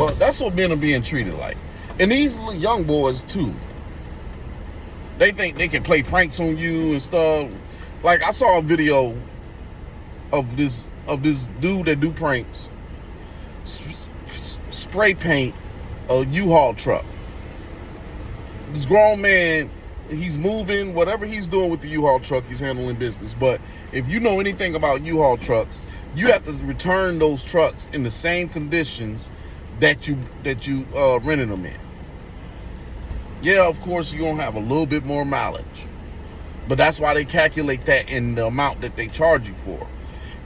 But that's what men are being treated like. And these young boys too. They think they can play pranks on you and stuff. Like I saw a video of this dude that do pranks spray paint a U-Haul truck. This grown man, he's moving, whatever he's doing with the U-Haul truck, he's handling business. But if you know anything about U-Haul trucks, you have to return those trucks in the same conditions that you rented them in. Yeah, of course you're gonna have a little bit more mileage, but that's why they calculate that in the amount that they charge you for.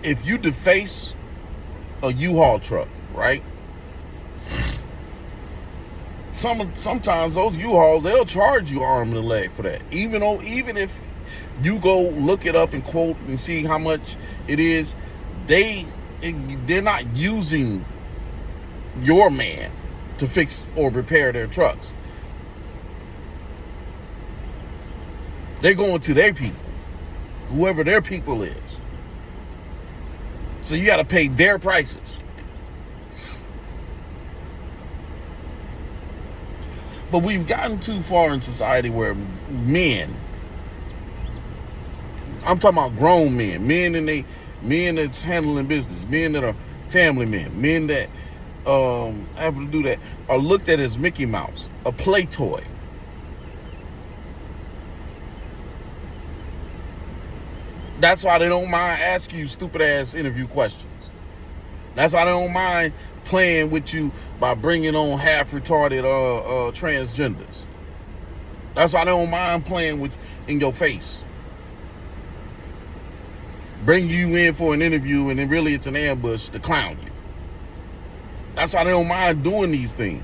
If you deface a U-Haul truck, right? Sometimes those U-Hauls, they'll charge you arm and a leg for that. Even if you go look it up and quote and see how much it is, they're not using your man to fix or repair their trucks. They're going to their people, whoever their people is. So you got to pay their prices. But we've gotten too far in society where men, I'm talking about grown men that's handling business, men that are family men that have to do that, are looked at as Mickey Mouse, a play toy. That's why they don't mind asking you stupid ass interview questions. That's why they don't mind playing with you by bringing on half retarded transgenders. That's why they don't mind playing with in your face. Bring you in for an interview and then really it's an ambush to clown you. That's why they don't mind doing these things.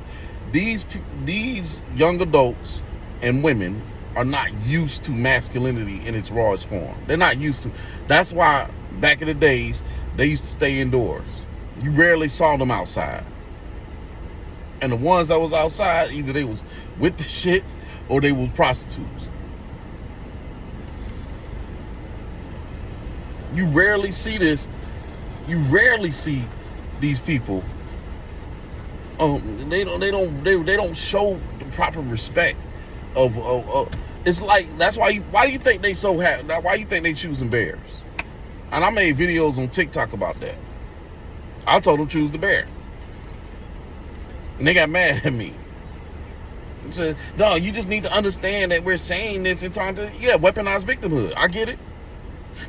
These young adults and women are not used to masculinity in its rawest form. They're not used to. That's why back in the days, they used to stay indoors. You rarely saw them outside. And the ones that was outside, either they was with the shits or they was prostitutes. You rarely see this. You rarely see these people. They don't show the proper respect of it's like, that's why do you think they so happy? Why you think they choosing bears? And I made videos on TikTok about that. I told them choose the bear. And they got mad at me. And said, no, you just need to understand that we're saying this in trying to, weaponize victimhood. I get it.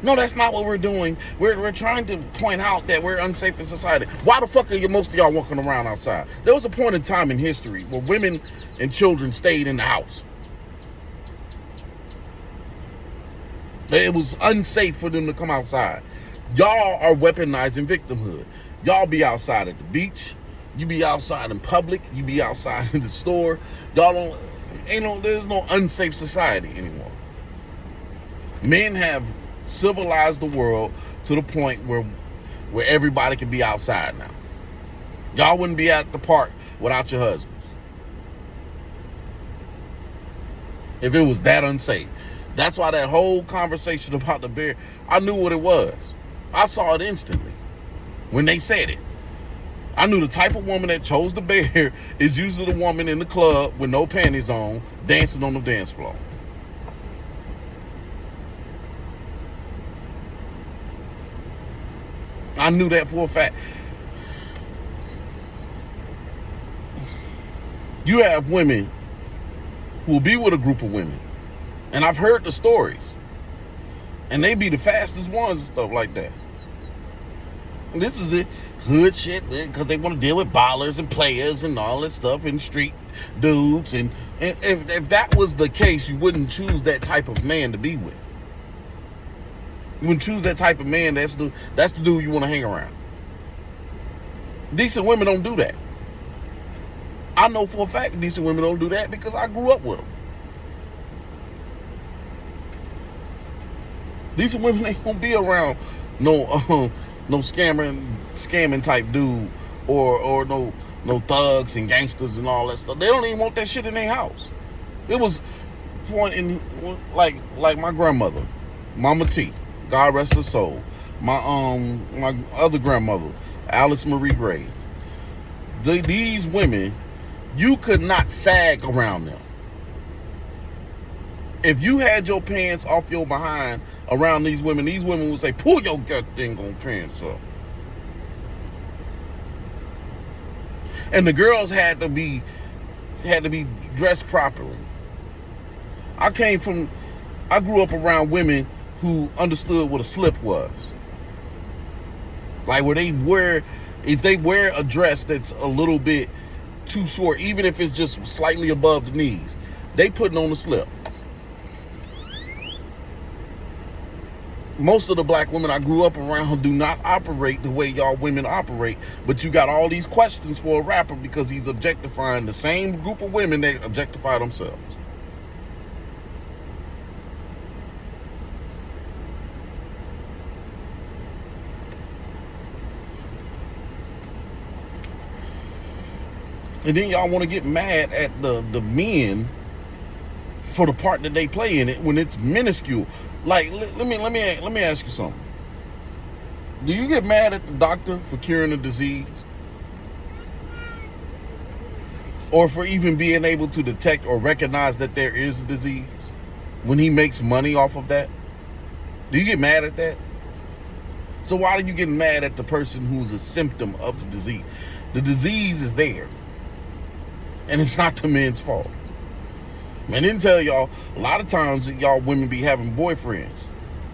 No, that's not what we're doing. We're trying to point out that we're unsafe in society. Why the fuck are most of y'all walking around outside? There was a point in time in history where women and children stayed in the house. It was unsafe for them to come outside. Y'all are weaponizing victimhood. Y'all be outside at the beach. You be outside in public. You be outside in the store. Y'all there's no unsafe society anymore. Men have civilized the world to the point where everybody can be outside now. Y'all wouldn't be at the park without your husbands if it was that unsafe. That's why that whole conversation about the bear, I knew what it was. I saw it instantly when they said it. I knew the type of woman that chose the bear is usually the woman in the club with no panties on, dancing on the dance floor. I knew that for a fact. You have women who will be with a group of women, and I've heard the stories, and they be the fastest ones and stuff like that. And this is the hood shit, because they want to deal with ballers and players and all that stuff and street dudes. And if that was the case, you wouldn't choose that type of man to be with. You wouldn't choose that type of man. That's the dude you want to hang around. Decent women don't do that. I know for a fact decent women don't do that because I grew up with them. Decent women ain't gonna be around no scamming type dude or no thugs and gangsters and all that stuff. They don't even want that shit in their house. It was point in like my grandmother, Mama T, God rest her soul. My other grandmother, Alice Marie Gray. These women, you could not sag around them. If you had your pants off your behind around these women would say, pull your goddamn on pants up. And the girls had to be dressed properly. I grew up around women who understood what a slip was. Like if they wear a dress that's a little bit too short, even if it's just slightly above the knees, they putting on a slip. Most of the black women I grew up around do not operate the way y'all women operate, but you got all these questions for a rapper because he's objectifying the same group of women that objectify themselves. And then y'all want to get mad at the men for the part that they play in it when it's minuscule. Like, let me ask you something. Do you get mad at the doctor for curing a disease? Or for even being able to detect or recognize that there is a disease when he makes money off of that? Do you get mad at that? So why are you getting mad at the person who's a symptom of the disease? The disease is there. And it's not the men's fault. Man, didn't tell y'all, a lot of times y'all women be having boyfriends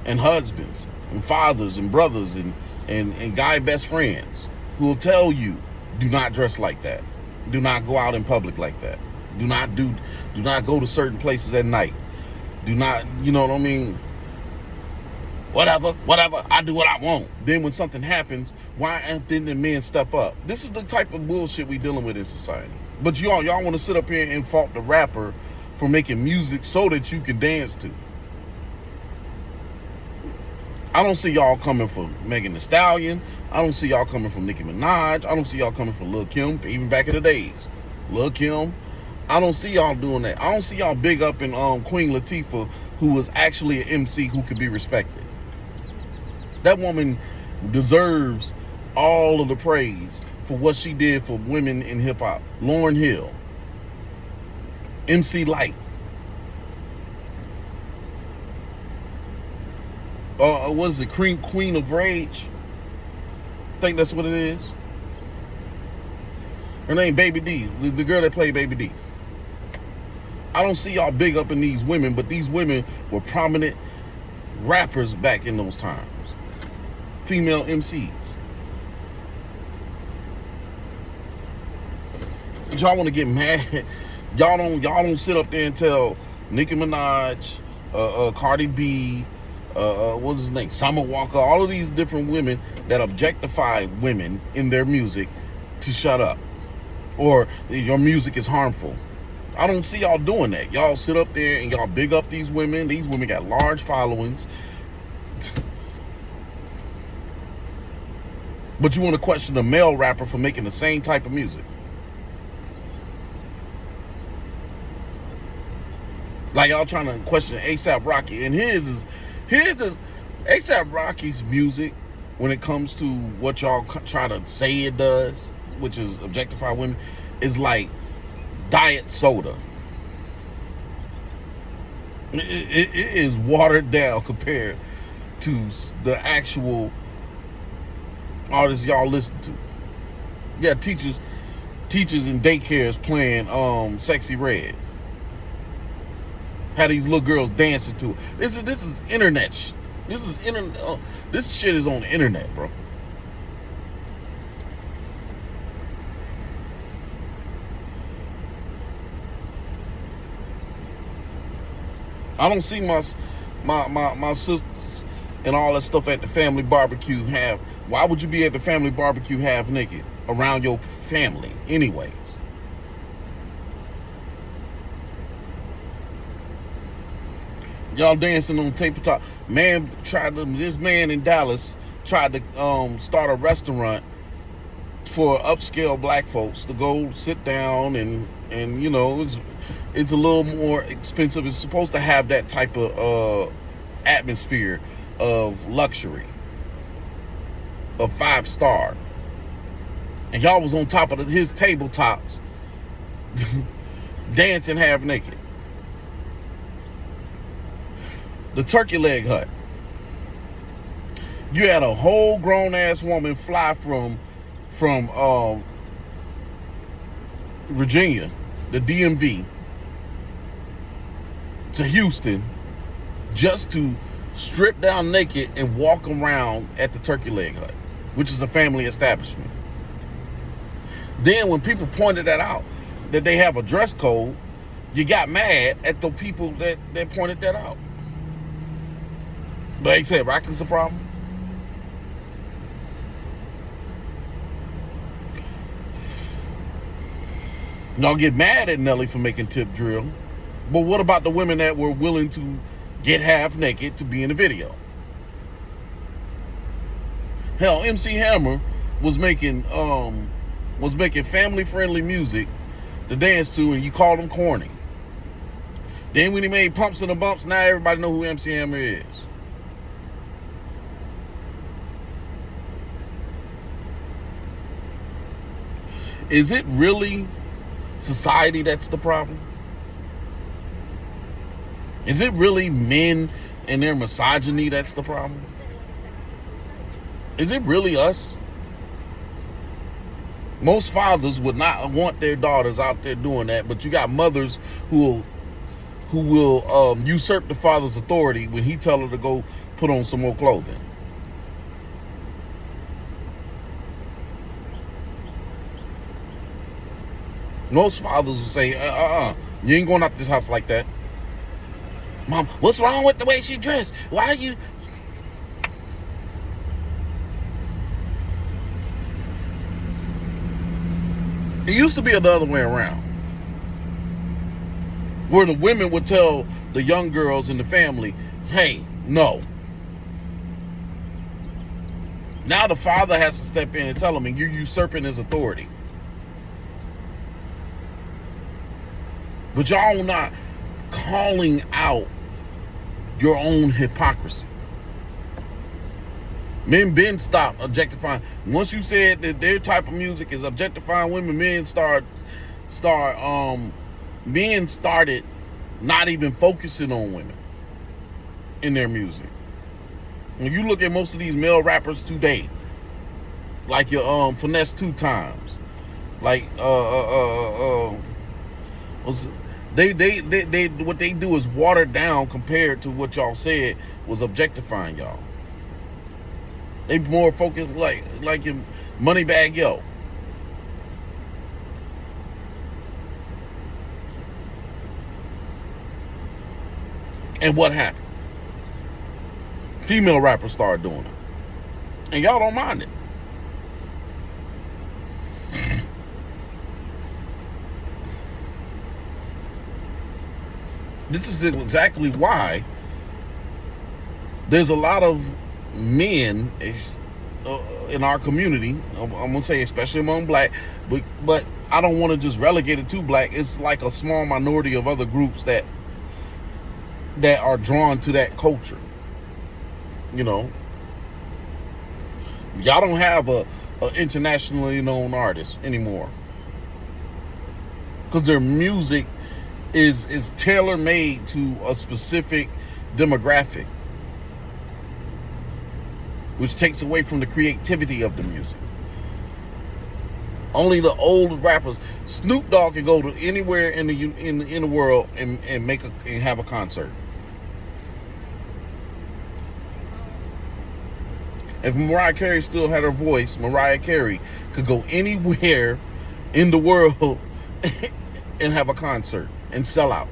and husbands and fathers and brothers and guy best friends who will tell you, do not dress like that. Do not go out in public like that. Do not go to certain places at night. Do not, you know what I mean? Whatever, I do what I want. Then when something happens, why didn't the men step up? This is the type of bullshit we dealing with in society. But y'all want to sit up here and fault the rapper for making music so that you can dance to. I don't see y'all coming for Megan Thee Stallion. I don't see y'all coming from Nicki Minaj. I don't see y'all coming for Lil Kim, even back in the days. Lil Kim. I don't see y'all doing that. I don't see y'all big up in Queen Latifah, who was actually an MC who could be respected. That woman deserves all of the praise for what she did for women in hip hop. Lauryn Hill, MC Lyte, what is it? Queen of Rage. I think that's what it is. Her name Baby D, the girl that played Baby D. I don't see y'all big up in these women, but these women were prominent rappers back in those times. Female MCs. Y'all want to get mad? Y'all don't sit up there and tell Nicki Minaj, Cardi B, what's his name, Summer Walker, all of these different women that objectify women in their music to shut up, or your music is harmful. I don't see y'all doing that. Y'all sit up there and y'all big up these women. These women got large followings. But you want to question a male rapper for making the same type of music. Like y'all trying to question A$AP Rocky, and his is A$AP Rocky's music when it comes to what y'all try to say it does, which is objectify women, is like diet soda. It is watered down compared to the actual artists y'all listen to. Yeah, teachers in daycares playing Sexy Red. Had these little girls dancing to it. This is internet. This shit is on the internet, bro. I don't see my sisters and all that stuff at the family barbecue have. Why would you be at the family barbecue half naked around your family anyways? Y'all dancing on tabletop. This man in Dallas tried to start a restaurant for upscale black folks to go sit down and you know, it's a little more expensive. It's supposed to have that type of atmosphere of luxury, of 5-star. And y'all was on top of his tabletops dancing half naked. The turkey leg hut. You had a whole grown ass woman fly from Virginia, the DMV, to Houston just to strip down naked and walk around at the turkey leg hut, which is a family establishment. Then when people pointed that out, that they have a dress code, you got mad at the people that pointed that out. But they said racket's a problem. Y'all get mad at Nelly for making Tip drill. But what about the women that were willing to get half naked to be in the video? Hell, MC Hammer was making family friendly music to dance to, and you called him corny. Then when he made Pumps and the Bumps, now everybody know who MC Hammer is. Is it really society that's the problem? Is it really men and their misogyny that's the problem? Is it really us? Most fathers would not want their daughters out there doing that, but you got mothers who will usurp the father's authority when he tell her to go put on some more clothing. Most fathers will say, you ain't going out this house like that. Mom, what's wrong with the way she dressed? Why are you... It used to be the other way around, where the women would tell the young girls in the family, hey, no. Now the father has to step in and tell them, and you're usurping his authority. But y'all not calling out your own hypocrisy. Men been stopped objectifying. Once you said that their type of music is objectifying women, men started not even focusing on women in their music. When you look at most of these male rappers today, like your Finesse 2 Times, like they what they do is watered down compared to what y'all said was objectifying y'all. They more focused like your Moneybagg Yo. And what happened? Female rappers started doing it. And y'all don't mind it. This is exactly why there's a lot of men in our community, I'm gonna say especially among black, but I don't want to just relegate it to black. It's like a small minority of other groups that are drawn to that culture. You know, y'all don't have a internationally known artist anymore because their music is tailor-made to a specific demographic, which takes away from the creativity of the music. Only the old rappers. Snoop Dogg can go to anywhere in the world and have a concert. If Mariah Carey still had her voice, Mariah Carey could go anywhere in the world and have a concert and sell out.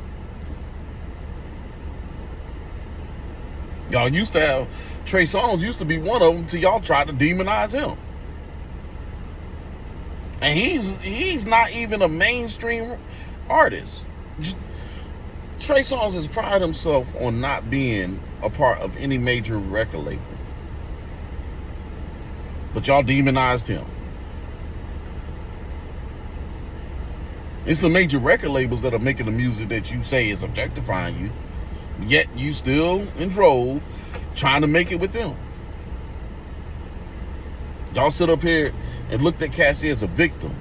Y'all used to have Trey Songz used to be one of them till y'all tried to demonize him. And he's not even a mainstream artist. Trey Songz has prided himself on not being a part of any major record label. But y'all demonized him. It's the major record labels that are making the music that you say is objectifying you. Yet you still in drove trying to make it with them. Y'all sit up here and looked at Cassie as a victim.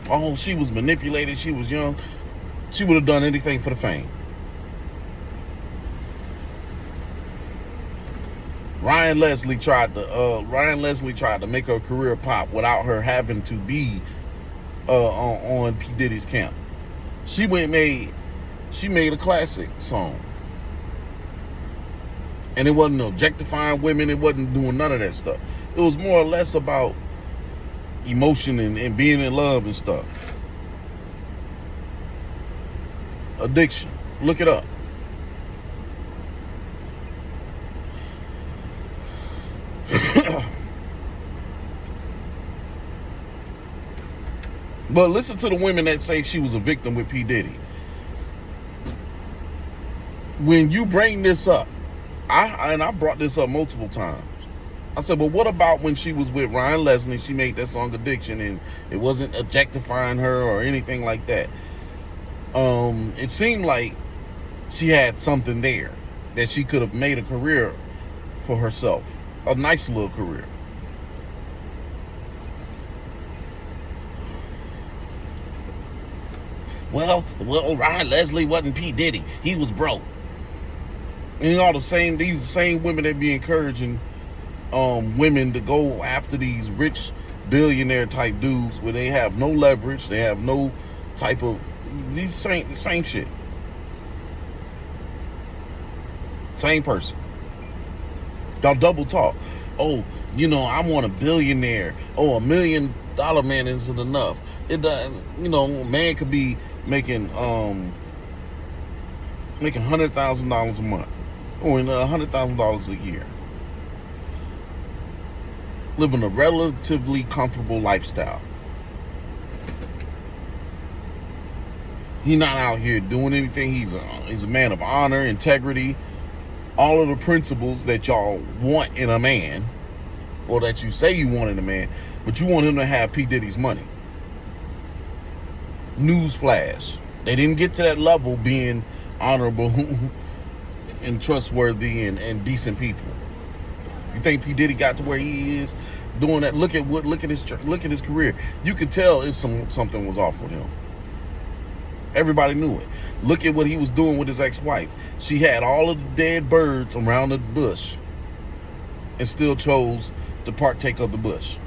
Oh, she was manipulated. She was young. She would have done anything for the fame. Ryan Leslie tried to make her career pop without her having to be on P. Diddy's camp. She made a classic song. And it wasn't objectifying women. It wasn't doing none of that stuff. It was more or less about emotion and being in love and stuff. Addiction. Look it up. But listen to the women that say she was a victim with P. Diddy. When you bring this up, I brought this up multiple times. I said, but what about when she was with Ryan Leslie? She made that song Addiction, and it wasn't objectifying her or anything like that. It seemed like she had something there that she could have made a career for herself. A nice little career. Well, Ryan Leslie wasn't P. Diddy. He was broke. And all these same women that be encouraging women to go after these rich billionaire type dudes where they have no leverage, they have no type of the same shit. Same person. Y'all double talk. Oh, I want a billionaire. Oh, $1 million man isn't enough. It doesn't. Man could be making $100,000 a month or $100,000 a year, living a relatively comfortable lifestyle. He's not out here doing anything. He's a man of honor, integrity, all of the principles that y'all want in a man, or that you say you want in a man, but you want him to have P. Diddy's money. Newsflash. They didn't get to that level being honorable and trustworthy and decent people. You think P. Diddy got to where he is doing that? Look at his career. You could tell something was off with him. Everybody knew it. Look at what he was doing with his ex-wife. She had all of the dead birds around the bush and still chose to partake of the bush.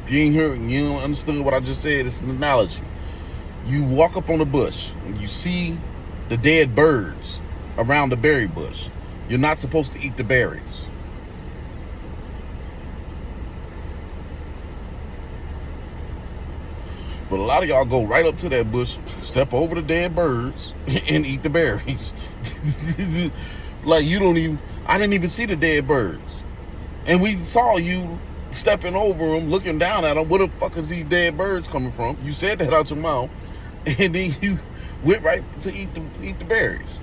If you ain't heard, you don't understand what I just said, it's an analogy. You walk up on the bush and you see the dead birds around the berry bush. You're not supposed to eat the berries. But a lot of y'all go right up to that bush, step over the dead birds, and eat the berries. Like I didn't even see the dead birds. And we saw you stepping over them, looking down at them. Where the fuck is these dead birds coming from? You said that out your mouth. And then you went right to eat the berries.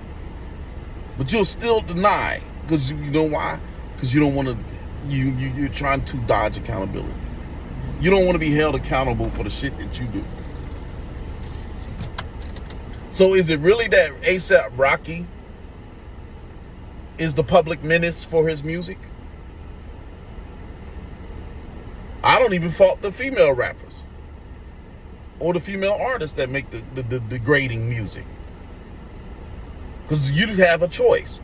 But you'll still deny. Because you know why? Because you don't want to, you're trying to dodge accountability. You don't want to be held accountable for the shit that you do. So is it really that A$AP Rocky is the public menace for his music? I don't even fault the female rappers or the female artists that make the degrading music. Because you have a choice.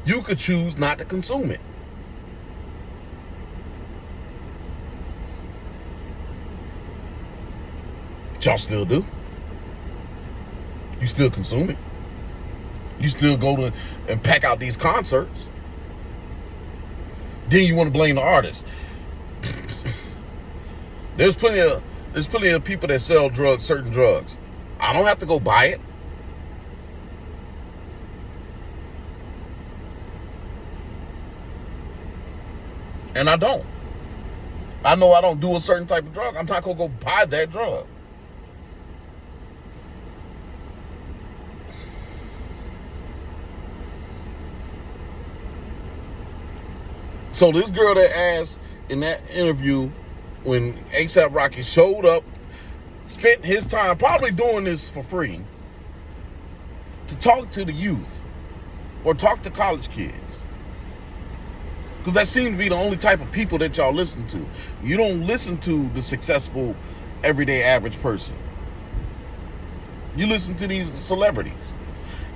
You could choose not to consume it. But y'all still do. You still consume it. You still go to and pack out these concerts. Then you want to blame the artist. There's plenty of people that sell drugs, certain drugs. I don't have to go buy it. And I don't. I know I don't do a certain type of drug. I'm not going to go buy that drug. So this girl that asked in that interview when A$AP Rocky showed up, spent his time probably doing this for free to talk to the youth or talk to college kids. Because that seems to be the only type of people that y'all listen to. You don't listen to the successful, everyday average person. You listen to these celebrities.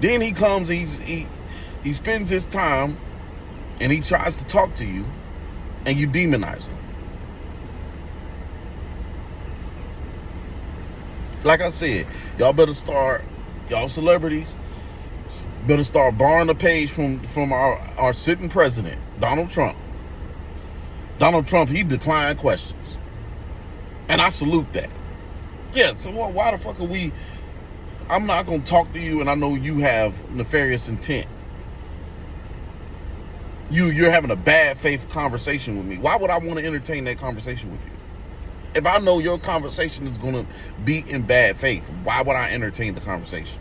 Then he comes, he spends his time, and he tries to talk to you, and you demonize him. Like I said, y'all celebrities, better start borrowing the page from our sitting president, Donald Trump. Donald Trump, he declined questions. And I salute that. Yeah, so why the fuck are we... I'm not going to talk to you, and I know you have nefarious intent. You're having a bad faith conversation with me. Why would I want to entertain that conversation with you? If I know your conversation is going to be in bad faith, why would I entertain the conversation?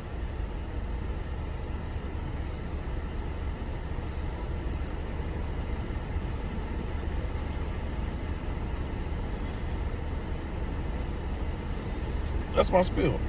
That's my spiel.